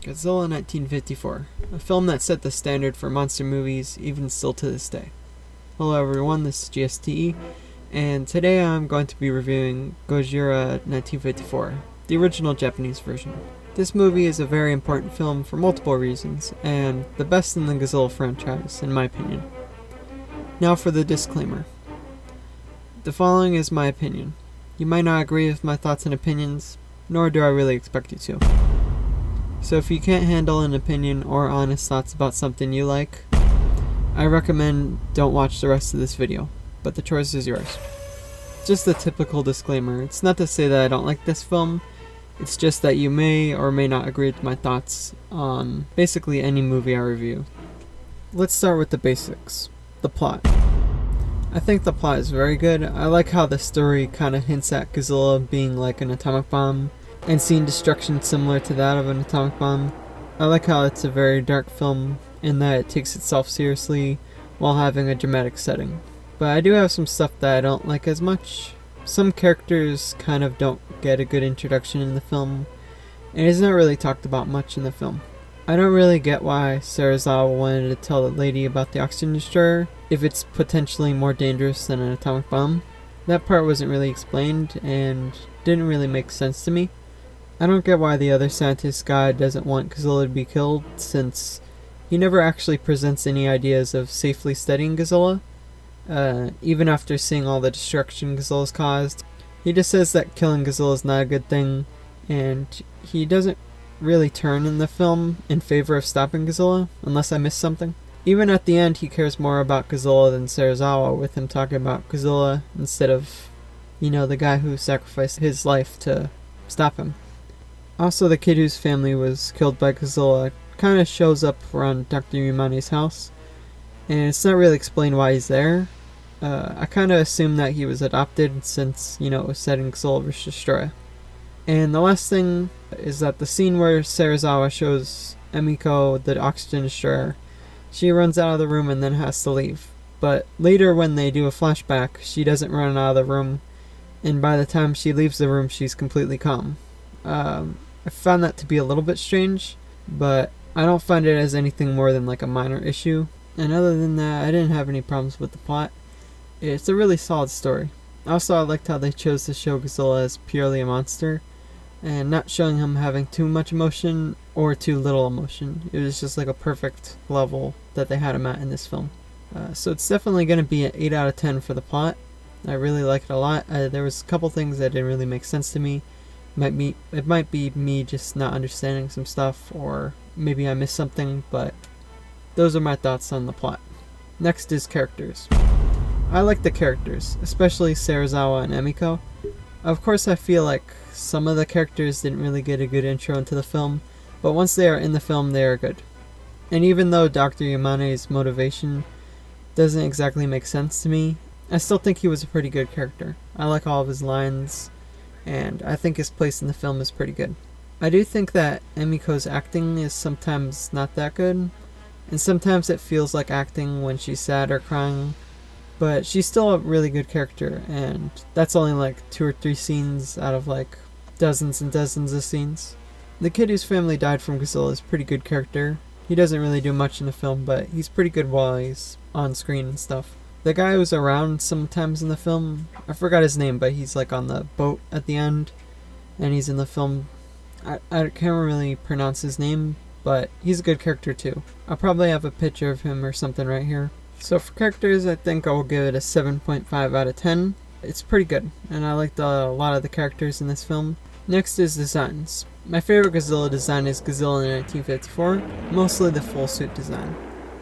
Godzilla 1954, a film that set the standard for monster movies even still to this day. Hello everyone, this is GSTE, and today I'm going to be reviewing Godzilla 1954, the original Japanese version. This movie is a very important film for multiple reasons, and the best in the Godzilla franchise, in my opinion. Now for the disclaimer. The following is my opinion. You might not agree with my thoughts and opinions, nor do I really expect you to. So if you can't handle an opinion or honest thoughts about something you like, I recommend don't watch the rest of this video, but the choice is yours. Just a typical disclaimer. It's not to say that I don't like this film, it's just that you may or may not agree with my thoughts on basically any movie I review. Let's start with the basics. The plot. I think the plot is very good. I like how the story kind of hints at Godzilla being like an atomic bomb, and seeing destruction similar to that of an atomic bomb. I like how it's a very dark film in that it takes itself seriously while having a dramatic setting. But I do have some stuff that I don't like as much. Some characters kind of don't get a good introduction in the film, and it's not really talked about much in the film. I don't really get why Serizawa wanted to tell the lady about the oxygen destroyer if it's potentially more dangerous than an atomic bomb. That part wasn't really explained and didn't really make sense to me. I don't get why the other scientist guy doesn't want Godzilla to be killed, since he never actually presents any ideas of safely studying Godzilla, even after seeing all the destruction Godzilla's caused. He just says that killing Godzilla is not a good thing, and he doesn't really turn in the film in favor of stopping Godzilla, unless I missed something. Even at the end, he cares more about Godzilla than Serizawa, with him talking about Godzilla instead of, the guy who sacrificed his life to stop him. Also, the kid whose family was killed by Godzilla kind of shows up around Dr. Yamane's house, and it's not really explained why he's there. I kind of assumed that he was adopted since, it was set in Godzilla vs. Destroyer. And the last thing is that the scene where Serizawa shows Emiko the oxygen destroyer, she runs out of the room and then has to leave. But later when they do a flashback, she doesn't run out of the room, and by the time she leaves the room, she's completely calm. I found that to be a little bit strange, but I don't find it as anything more than like a minor issue. And other than that, I didn't have any problems with the plot. It's a really solid story. Also, I liked how they chose to show Godzilla as purely a monster, and not showing him having too much emotion or too little emotion. It was just like a perfect level that they had him at in this film. So it's definitely going to be an 8 out of 10 for the plot. I really like it a lot. There was a couple things that didn't really make sense to me. It might be me just not understanding some stuff, or maybe I missed something, but those are my thoughts on the plot. Next is characters. I like the characters, especially Serizawa and Emiko. Of course, I feel like some of the characters didn't really get a good intro into the film, but once they are in the film, they are good. And even though Dr. Yamane's motivation doesn't exactly make sense to me, I still think he was a pretty good character. I like all of his lines, and I think his place in the film is pretty good. I do think that Emiko's acting is sometimes not that good, and sometimes it feels like acting when she's sad or crying, but she's still a really good character, and that's only like 2 or 3 scenes out of like dozens and dozens of scenes. The kid whose family died from Godzilla is a pretty good character. He doesn't really do much in the film, but he's pretty good while he's on screen and stuff. The guy who's around sometimes in the film, I forgot his name, but he's like on the boat at the end, and he's in the film. I can't really pronounce his name, but he's a good character too. I'll probably have a picture of him or something right here. So for characters, I think I'll give it a 7.5 out of 10. It's pretty good, and I liked a lot of the characters in this film. Next is designs. My favorite Godzilla design is Godzilla in 1954, mostly the full suit design.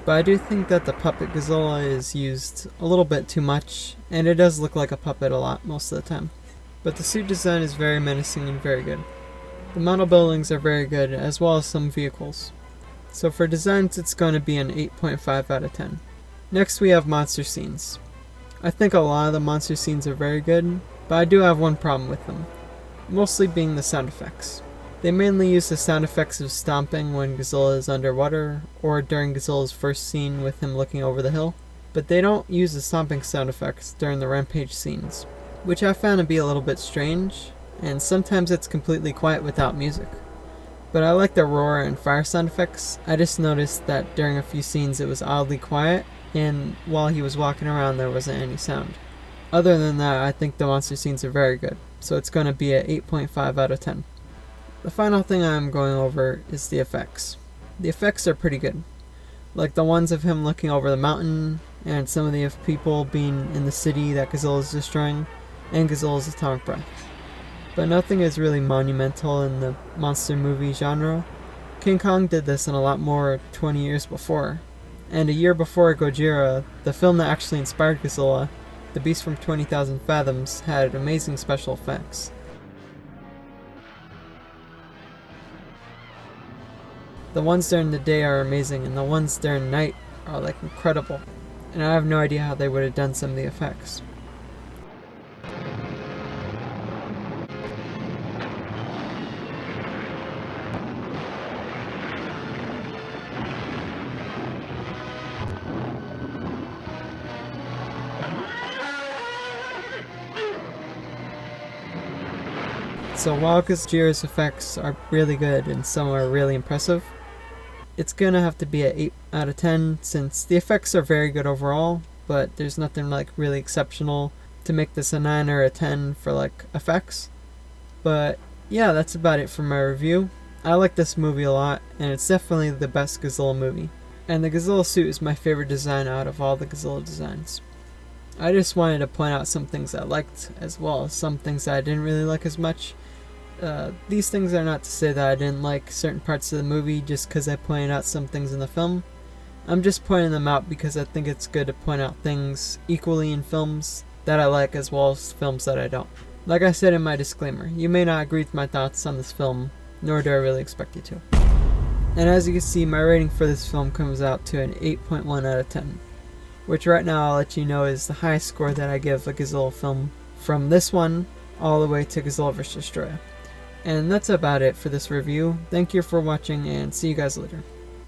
But I do think that the puppet Godzilla is used a little bit too much, and it does look like a puppet a lot most of the time. But the suit design is very menacing and very good. The model buildings are very good, as well as some vehicles. So for designs, it's going to be an 8.5 out of 10. Next we have monster scenes. I think a lot of the monster scenes are very good, but I do have one problem with them, mostly being the sound effects. They mainly use the sound effects of stomping when Godzilla is underwater, or during Godzilla's first scene with him looking over the hill, but they don't use the stomping sound effects during the rampage scenes, which I found to be a little bit strange, and sometimes it's completely quiet without music. But I like the roar and fire sound effects. I just noticed that during a few scenes it was oddly quiet, and while he was walking around there wasn't any sound. Other than that, I think the monster scenes are very good, so it's going to be an 8.5 out of 10. The final thing I'm going over is the effects. The effects are pretty good, like the ones of him looking over the mountain, and some of the people being in the city that Godzilla is destroying, and Godzilla's atomic breath. But nothing is really monumental in the monster movie genre. King Kong did this and a lot more 20 years before. And a year before Gojira, the film that actually inspired Godzilla, The Beast from 20,000 Fathoms, had amazing special effects. The ones during the day are amazing, and the ones during night are like incredible. And I have no idea how they would have done some of the effects. So while Gojira's effects are really good and some are really impressive, it's gonna have to be an 8 out of 10 since the effects are very good overall, but there's nothing like really exceptional to make this a 9 or a 10 for like effects. But yeah, that's about it for my review. I like this movie a lot, and it's definitely the best Godzilla movie. And the Godzilla suit is my favorite design out of all the Godzilla designs. I just wanted to point out some things I liked, as well as some things that I didn't really like as much. These things are not to say that I didn't like certain parts of the movie just because I pointed out some things in the film. I'm just pointing them out because I think it's good to point out things equally in films that I like as well as films that I don't. Like I said in my disclaimer, you may not agree with my thoughts on this film, nor do I really expect you to. And as you can see, my rating for this film comes out to an 8.1 out of 10, which right now I'll let you know is the highest score that I give a Godzilla film, from this one all the way to Godzilla vs. Destroyer. And that's about it for this review. Thank you for watching, and see you guys later.